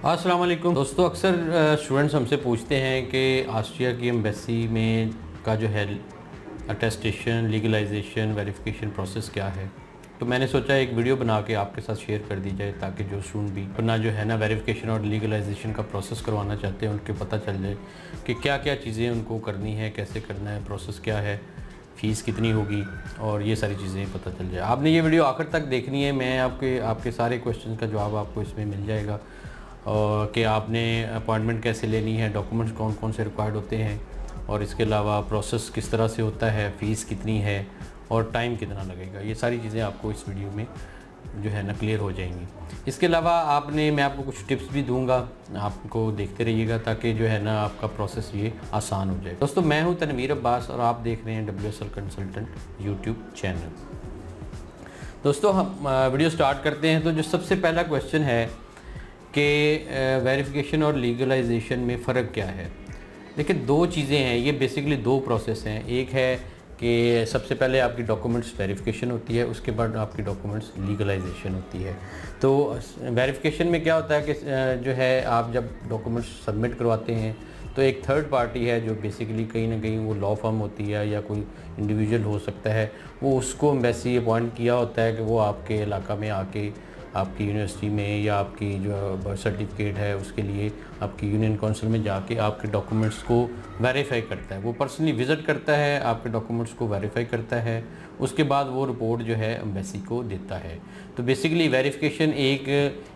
अस्सलाम वालेकुम दोस्तों, अक्सर स्टूडेंट्स हमसे पूछते हैं कि ऑस्ट्रिया की एम्बेसी में का जो है अटेस्टेशन, लीगलाइजेशन, वेरिफिकेशन प्रोसेस क्या है। तो मैंने सोचा एक वीडियो बना के आपके साथ शेयर कर दी जाए ताकि जो स्टूडेंट भी अपना जो है ना वेरिफिकेशन और लीगलाइजेशन का प्रोसेस करवाना चाहते हैं उनके पता चल जाए कि क्या क्या चीज़ें उनको करनी है, कैसे करना है, प्रोसेस क्या है, फ़ीस कितनी होगी और ये सारी चीज़ें पता चल जाए। आपने ये वीडियो आखिर तक देखनी है। मैं आपके सारे क्वेश्चन का जवाब आपको इसमें मिल जाएगा और कि आपने अपॉइंटमेंट कैसे लेनी है, डॉक्यूमेंट्स कौन कौन से रिक्वायर्ड होते हैं और इसके अलावा प्रोसेस किस तरह से होता है, फ़ीस कितनी है और टाइम कितना लगेगा। ये सारी चीज़ें आपको इस वीडियो में जो है ना क्लियर हो जाएंगी। इसके अलावा मैं आपको कुछ टिप्स भी दूंगा, आपको देखते रहिएगा ताकि जो है ना आपका प्रोसेस ये आसान हो जाए। दोस्तों, मैं हूं तनवीर अब्बास और आप देख रहे हैं WSL कंसल्टेंट यूट्यूब चैनल। दोस्तों, हम वीडियो स्टार्ट करते हैं। तो जो सबसे पहला क्वेश्चन है कि वेरिफिकेशन और लीगलाइजेशन में फ़र्क क्या है। देखिए, दो चीज़ें हैं, ये बेसिकली दो प्रोसेस हैं। एक है कि सबसे पहले आपकी डॉक्यूमेंट्स वेरिफिकेशन होती है, उसके बाद आपकी डॉक्यूमेंट्स लीगलाइजेशन होती है। तो वेरिफिकेशन में क्या होता है कि जो है आप जब डॉक्यूमेंट्स सबमिट करवाते हैं तो एक थर्ड पार्टी है जो बेसिकली कहीं ना कहीं वो लॉ फर्म होती है या कोई इंडिविजुअल हो सकता है, वो उसको एम्बेसी अपॉइंट किया होता है कि वो आपके इलाका में आके आपकी यूनिवर्सिटी में या आपकी जो बर्थ सर्टिफिकेट है उसके लिए आपकी यूनियन काउंसिल में जाके आपके डॉक्यूमेंट्स को वेरीफाई करता है। वो पर्सनली विज़िट करता है, आपके डॉक्यूमेंट्स को वेरीफाई करता है, उसके बाद वो रिपोर्ट जो है एम्बेसी को देता है। तो बेसिकली वेरिफिकेशन एक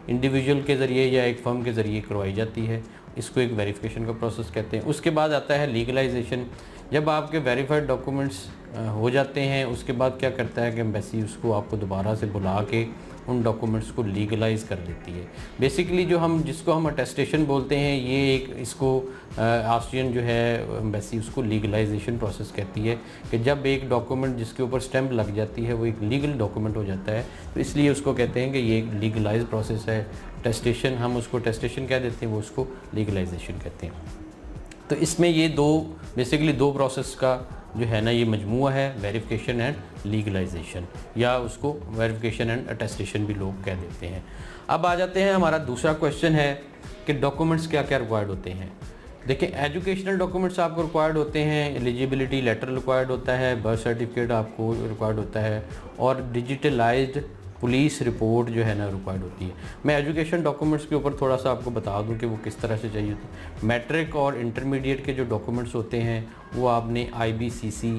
इंडिविजुअल के ज़रिए या एक फर्म के ज़रिए करवाई जाती है, इसको एक वेरिफिकेशन का प्रोसेस कहते हैं। उसके बाद आता है लीगलाइजेशन। जब आपके वेरीफाइड डॉक्यूमेंट्स हो जाते हैं, उसके बाद क्या करता है कि एम्बेसी उसको आपको दोबारा से बुला के उन डॉक्यूमेंट्स को लीगलाइज कर देती है। बेसिकली जिसको हम अटेस्टेशन बोलते हैं, ये एक इसको ऑस्ट्रियन जो है एम्बेसी उसको लीगलाइजेशन प्रोसेस कहती है कि जब एक डॉक्यूमेंट जिसके ऊपर स्टैंप लग जाती है वो एक लीगल डॉक्यूमेंट हो जाता है, तो इसलिए उसको कहते हैं कि ये एक लीगलाइज प्रोसेस है। अटेस्टेशन हम उसको अटेस्टेशन कह देते हैं, वो उसको लीगलाइजेशन कहते हैं। तो इसमें ये बेसिकली दो प्रोसेस का जो है ना ये मजमूआ है, वेरिफिकेशन एंड लीगलाइजेशन, या उसको वेरिफिकेशन एंड अटेस्टेशन भी लोग कह देते हैं। अब आ जाते हैं, हमारा दूसरा क्वेश्चन है कि डॉक्यूमेंट्स क्या क्या रिक्वायर्ड होते हैं। देखिए, एजुकेशनल डॉक्यूमेंट्स आपको रिक्वायर्ड होते हैं, एलिजिबिलिटी लेटर रिक्वायर्ड होता है, बर्थ सर्टिफिकेट आपको रिक्वायर्ड होता है और डिजिटलाइज्ड पुलिस रिपोर्ट जो है ना रिक्वायर्ड होती है। मैं एजुकेशन डॉक्यूमेंट्स के ऊपर थोड़ा सा आपको बता दूं कि वो किस तरह से चाहिए होते हैं। मैट्रिक और इंटरमीडिएट के जो डॉक्यूमेंट्स होते हैं वो आपने IBCC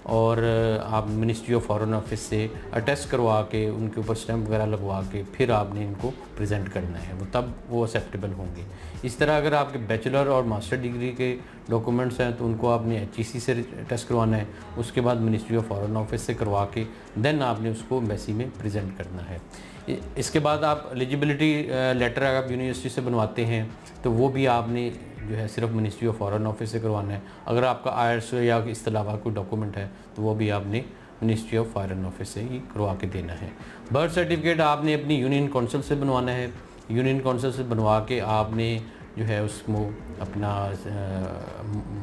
और आप मिनिस्ट्री ऑफ फॉरेन ऑफिस से अटेस्ट करवा के उनके ऊपर स्टैम्प वगैरह लगवा के फिर आपने इनको प्रेजेंट करना है, वो तब वो एक्सेप्टेबल होंगे। इस तरह अगर आपके बैचलर और मास्टर डिग्री के डॉक्यूमेंट्स हैं तो उनको आपने HEC से टेस्ट करवाना है, उसके बाद मिनिस्ट्री ऑफ फॉरेन ऑफिस से करवा के देन आपने उसको एम्बेसी में प्रेजेंट करना है। इसके बाद आप एलिजिबिलिटी लेटर आप यूनिवर्सिटी से बनवाते हैं तो वो भी आपने जो है सिर्फ मिनिस्ट्री ऑफ फॉरेन ऑफिस से करवाना है। अगर आपका IELTS या इस अलावा कोई डॉक्यूमेंट है तो वो भी आपने मिनिस्ट्री ऑफ फॉरेन ऑफिस से ही करवा के देना है। बर्थ सर्टिफिकेट आपने अपनी यूनियन काउंसिल से बनवाना है, यूनियन काउंसिल से बनवा के आपने जो है उसको अपना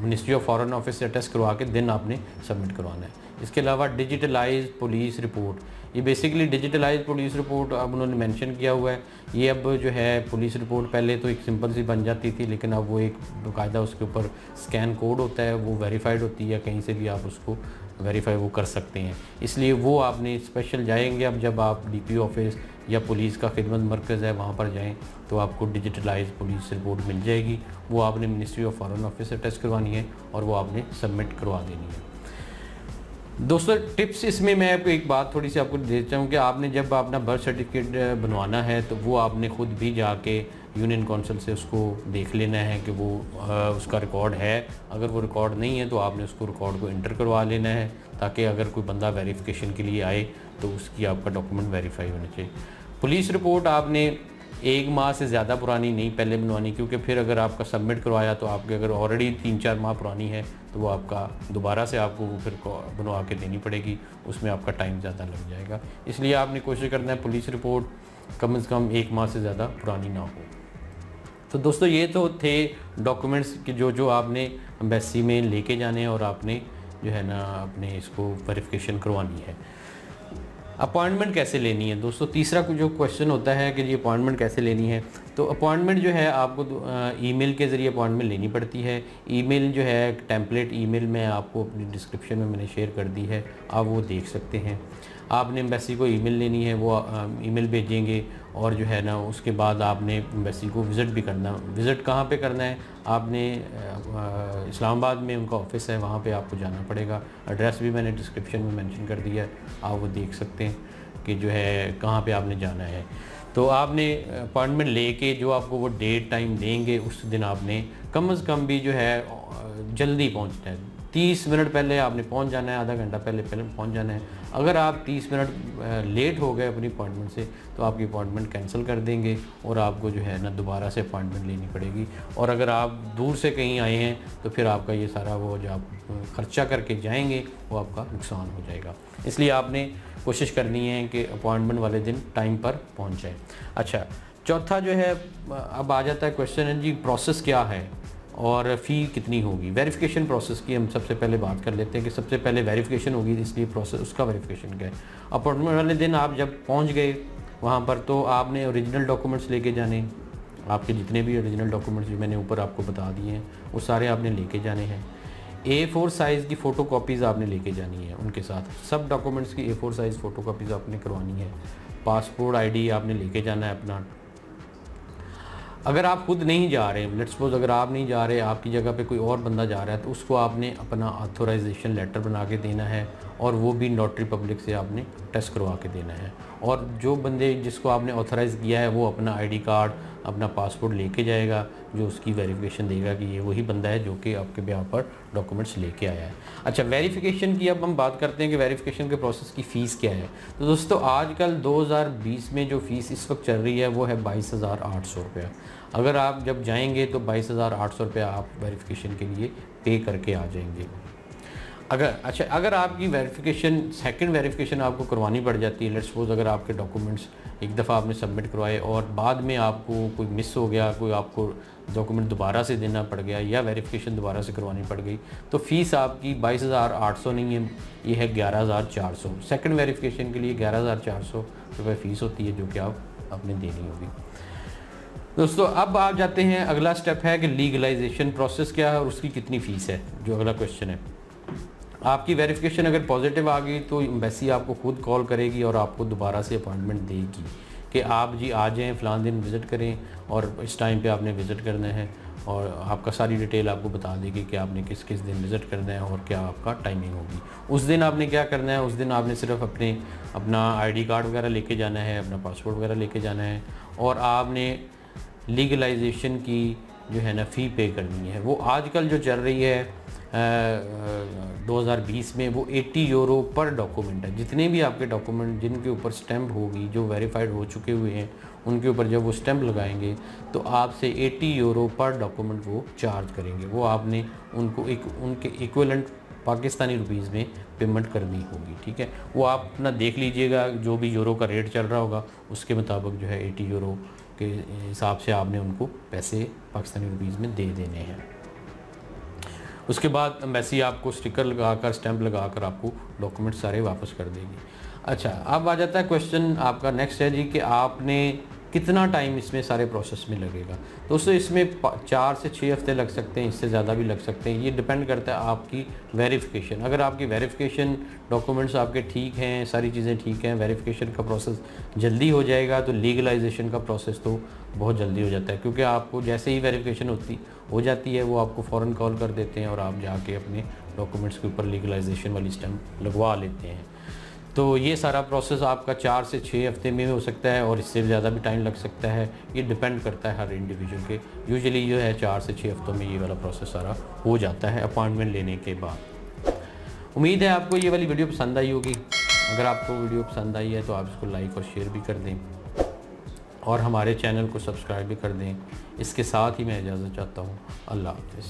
मिनिस्ट्री ऑफ फॉरेन ऑफिस से अटेस्ट करवा के देन आपने सबमिट करवाना है। इसके अलावा डिजिटलाइज पुलिस रिपोर्ट, ये बेसिकली डिजिटलाइज पुलिस रिपोर्ट अब उन्होंने मेंशन किया हुआ है। ये अब जो है पुलिस रिपोर्ट पहले तो एक सिंपल सी बन जाती थी, लेकिन अब वो एक बाकायदा उसके ऊपर स्कैन कोड होता है, वो वेरीफाइड होती है, कहीं से भी आप उसको वेरीफाई वो कर सकते हैं। इसलिए वो आपने स्पेशल जाएंगे, अब जब आप DPO ऑफिस या पुलिस का खिदमत मरकज़ है वहाँ पर जाएं तो आपको डिजिटलाइज पुलिस रिपोर्ट मिल जाएगी। वो आपने मिनिस्ट्री ऑफ फॉरेन ऑफिस से टेस्ट करवानी है और वो आपने सबमिट करवा देनी है। दोस्तों, टिप्स इसमें मैं आपको एक बात थोड़ी सी आपको देता हूँ कि आपने जब अपना बर्थ सर्टिफिकेट बनवाना है तो वो आपने ख़ुद भी जाके यूनियन काउंसिल से उसको देख लेना है कि वो उसका रिकॉर्ड है। अगर वो रिकॉर्ड नहीं है तो आपने उसको रिकॉर्ड को इंटर करवा लेना है ताकि अगर कोई बंदा वेरिफिकेशन के लिए आए तो उसकी आपका डॉक्यूमेंट वेरीफाई होना चाहिए। पुलिस रिपोर्ट आपने 1 माह से ज़्यादा पुरानी नहीं पहले बनवानी, क्योंकि फिर अगर आपका सबमिट करवाया तो आपके अगर ऑलरेडी 3-4 माह पुरानी है तो वो आपका दोबारा से आपको फिर बनवा के देनी पड़ेगी, उसमें आपका टाइम ज़्यादा लग जाएगा। इसलिए आपने कोशिश करना है पुलिस रिपोर्ट कम से कम 1 माह से ज़्यादा पुरानी ना हो। तो दोस्तों, ये तो थे डॉक्यूमेंट्स कि जो आपने एम्बेसी में लेके जाने और आपने जो है ना अपने इसको वेरिफिकेशन करवानी है। अपॉइंटमेंट कैसे लेनी है दोस्तों, तीसरा जो क्वेश्चन होता है कि ये अपॉइंटमेंट कैसे लेनी है। तो अपॉइंटमेंट जो है आपको ईमेल के ज़रिए अपॉइंटमेंट लेनी पड़ती है। ईमेल जो है टेम्पलेट ईमेल में आपको अपनी डिस्क्रिप्शन में मैंने शेयर कर दी है, आप वो देख सकते हैं। आपने एम्बेसी को ईमेल लेनी है, वो ईमेल भेजेंगे और जो है ना उसके बाद आपने एम्बेसी को विज़िट भी करना। विज़िट कहाँ पे करना है, आपने इस्लामाबाद में उनका ऑफिस है, वहाँ पे आपको जाना पड़ेगा। एड्रेस भी मैंने डिस्क्रिप्शन में मेंशन कर दिया है, आप वो देख सकते हैं कि जो है कहाँ पे आपने जाना है। तो आपने अपॉइंटमेंट लेके जो आपको वो डेट टाइम देंगे उस दिन आपने कम से कम भी जो है जल्दी पहुँचना है। 30 मिनट पहले आपने पहुंच जाना है, आधा घंटा पहले पहुंच जाना है। अगर आप 30 मिनट लेट हो गए अपनी अपॉइंटमेंट से तो आपकी अपॉइंटमेंट कैंसिल कर देंगे और आपको जो है ना दोबारा से अपॉइंटमेंट लेनी पड़ेगी। और अगर आप दूर से कहीं आए हैं तो फिर आपका ये सारा वो जो आप खर्चा करके जाएंगे वो आपका नुकसान हो जाएगा। इसलिए आपने कोशिश करनी है कि अपॉइंटमेंट वाले दिन टाइम पर पहुँच जाए। अच्छा, चौथा जो है अब आ जाता है क्वेश्चन है जी प्रोसेस क्या है और फ़ी कितनी होगी। वेरिफिकेशन प्रोसेस की हम सबसे पहले बात कर लेते हैं कि सबसे पहले वेरिफिकेशन होगी, इसलिए प्रोसेस उसका वेरिफिकेशन क्या है। अपॉइंटमेंट वाले दिन आप जब पहुंच गए वहां पर तो आपने ओरिजिनल डॉक्यूमेंट्स लेके जाने, आपके जितने भी ओरिजिनल डॉक्यूमेंट्स जो मैंने ऊपर आपको बता दिए हैं वो सारे आपने लेके जाने हैं। A4 साइज़ की फ़ोटो कॉपीज़ आपने लेके जानी है उनके साथ, सब डॉक्यूमेंट्स की A4 साइज़ फ़ोटो कॉपीज़ आपने करवानी है। पासपोर्ट ID आपने लेके जाना है अपना। अगर आप खुद नहीं जा रहे, लेट्स सपोज अगर आप नहीं जा रहे, आपकी जगह पे कोई और बंदा जा रहा है तो उसको आपने अपना ऑथराइजेशन लेटर बना के देना है और वो भी नोटरी पब्लिक से आपने टेस्ट करवा के देना है। और जो बंदे जिसको आपने ऑथराइज़ किया है वो अपना ID कार्ड, अपना पासपोर्ट लेके जाएगा जो उसकी वेरिफिकेशन देगा कि ये वही बंदा है जो कि आपके ब्याह पर डॉक्यूमेंट्स लेके आया है। अच्छा, वेरिफिकेशन की अब हम बात करते हैं कि वेरिफिकेशन के प्रोसेस की फ़ीस क्या है। तो दोस्तों आजकल 2020 में जो फ़ीस इस वक्त चल रही है वो है 22,800 रुपया। अगर आप जब जाएंगे तो 22,800 रुपया आप वेरिफिकेशन के लिए पे करके आ जाएंगे। अगर आपकी वेरिफिकेशन सेकंड वेरिफिकेशन आपको करवानी पड़ जाती है, लेट्स सपोज अगर आपके डॉक्यूमेंट्स एक दफ़ा आपने सबमिट करवाए और बाद में आपको कोई मिस हो गया, कोई आपको डॉक्यूमेंट दोबारा से देना पड़ गया या वेरिफिकेशन दोबारा से करवानी पड़ गई तो फ़ीस आपकी 22,800 नहीं है, ये है 11,400। सेकंड वेरिफिकेशन के लिए 11,400 रुपये फ़ीस होती है जो कि आपने देनी होगी। दोस्तों अब आप जाते हैं, अगला स्टेप है कि लीगलाइजेशन प्रोसेस क्या है और उसकी कितनी फ़ीस है, जो अगला क्वेश्चन है। आपकी वेरिफिकेशन अगर पॉजिटिव आ गई तो एम्बेसी आपको खुद कॉल करेगी और आपको दोबारा से अपॉइंटमेंट देगी कि आप जी आ जाएँ फ़लाँ दिन विज़िट करें और इस टाइम पे आपने विज़िट करना है और आपका सारी डिटेल आपको बता देगी कि आपने किस किस दिन विज़िट करना है और क्या आपका टाइमिंग होगी। उस दिन आपने क्या करना है, उस दिन आपने सिर्फ अपना ID कार्ड वगैरह लेके जाना है, अपना पासपोर्ट वगैरह लेके जाना है और आपने लीगलाइजेशन की जो है ना फ़ी पे करनी है। वो आजकल जो चल रही है 2020 में वो 80 यूरो पर डॉक्यूमेंट है। जितने भी आपके डॉक्यूमेंट जिनके ऊपर स्टैम्प होगी, जो वेरीफाइड हो चुके हुए हैं, उनके ऊपर जब वो स्टैम्प लगाएंगे तो आपसे 80 यूरो पर डॉक्यूमेंट वो चार्ज करेंगे। वो आपने उनको उनके इक्विवेलेंट पाकिस्तानी रुपीज़ में पेमेंट करनी होगी, ठीक है। वो आप अपना देख लीजिएगा, जो भी यूरो का रेट चल रहा होगा उसके मुताबिक जो है 80 यूरो के हिसाब से आपने उनको पैसे पाकिस्तानी रुपीज़ में दे देने हैं। उसके बाद एम्बेसी आपको स्टिकर लगाकर, स्टैंप लगाकर आपको डॉक्यूमेंट सारे वापस कर देगी। अच्छा, अब आ जाता है क्वेश्चन आपका नेक्स्ट है जी कि आपने कितना टाइम इसमें सारे प्रोसेस में लगेगा। दोस्तों इसमें 4 से 6 हफ्ते लग सकते हैं, इससे ज़्यादा भी लग सकते हैं। ये डिपेंड करता है आपकी वेरिफिकेशन। अगर आपकी वेरिफिकेशन डॉक्यूमेंट्स आपके ठीक हैं, सारी चीज़ें ठीक हैं, वेरिफिकेशन का प्रोसेस जल्दी हो जाएगा तो लीगलाइजेशन का प्रोसेस तो बहुत जल्दी हो जाता है, क्योंकि आपको जैसे ही वेरिफिकेशन हो जाती है वो आपको फ़ौरन कॉल कर देते हैं और आप जाके अपने डॉक्यूमेंट्स के ऊपर लीगलाइजेशन वाली स्टैम्प लगवा लेते हैं। तो ये सारा प्रोसेस आपका 4 से 6 हफ्ते में हो सकता है और इससे ज़्यादा भी टाइम लग सकता है। ये डिपेंड करता है हर इंडिविजुअल के। यूजुअली जो है 4 से 6 हफ्तों में ये वाला प्रोसेस सारा हो जाता है अपॉइंटमेंट लेने के बाद। उम्मीद है आपको ये वाली वीडियो पसंद आई होगी। अगर आपको वीडियो पसंद आई है तो आप इसको लाइक और शेयर भी कर दें और हमारे चैनल को सब्सक्राइब भी कर दें। इसके साथ ही मैं इजाज़त चाहता हूँ। अल्लाह हाफ़िज़।